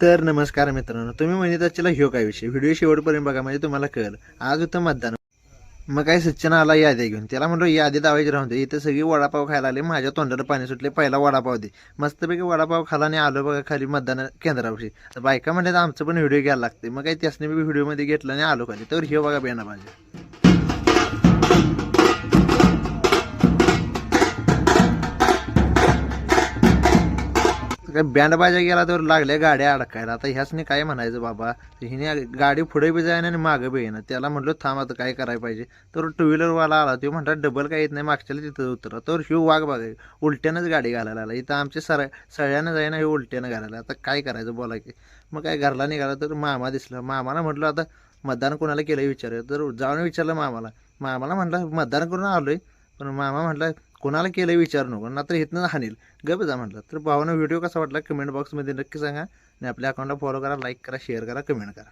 तर नमस्कार मित्रांनो, तुम्ही म्हणत असलेला ह्यो काय विषय व्हिडिओ शेवटपर्यंत बघा म्हणजे तुम्हाला कळेल. आज होतं मतदान. मग काय सचिन आला यादी घेऊन, त्याला म्हणलो यादी दावायची राहून दे, इथं सगळी वडापाव खायला आले, माझ्या तोंडाला पाणी सुटले, पहिला वडापाव दे. मस्तपैकी वडापाव खाला आणि आलो बघा खाली मतदान केंद्रापाशी. तर बायका म्हणतात आमचं पण व्हिडिओ घ्यायला लागते, मग काही त्यासने मी व्हिडिओमध्ये घेतलं आणि आलो खाली. तर ह्यो बघा बेना पाहिजे काय बँड बाजा गेला तर लागल्या गाड्या अडकायला. आता ह्यासनी काय म्हणायचं बाबा, हिने गाडी पुढे बी जाईना आणि मागं बी येईना. त्याला म्हटलं थांब आता काय करायला पाहिजे. तर टू व्हीलरवाला आला, तो म्हणतात डबल काय येत नाही, मागच्याला तिथं उतरा. तर ह्यो वाघ बघाय उलट्यानंच गाडी घालायला आला. इथं आमच्या सगळ्यांना जाईना, हे उलट्यानं घालायला. आता काय करायचं बोला की. मग काय घरला निघाला तर मामा दिसला. मामाला म्हटलं आता मतदान कोणाला केलं विचार. तर जाऊन विचारलं मामाला. मामाला म्हटलं मतदान करून आलोय, पण मामा म्हटलं कोणाला केलं विचार नको ना, तर इथनं हानील. गप जा म्हटलं. तर भावानं व्हिडिओ कसा वाटला कमेंट बॉक्समध्ये नक्की सांगा आणि आपल्या अकाउंटला फॉलो करा, लाईक करा, शेअर करा, कमेंट करा.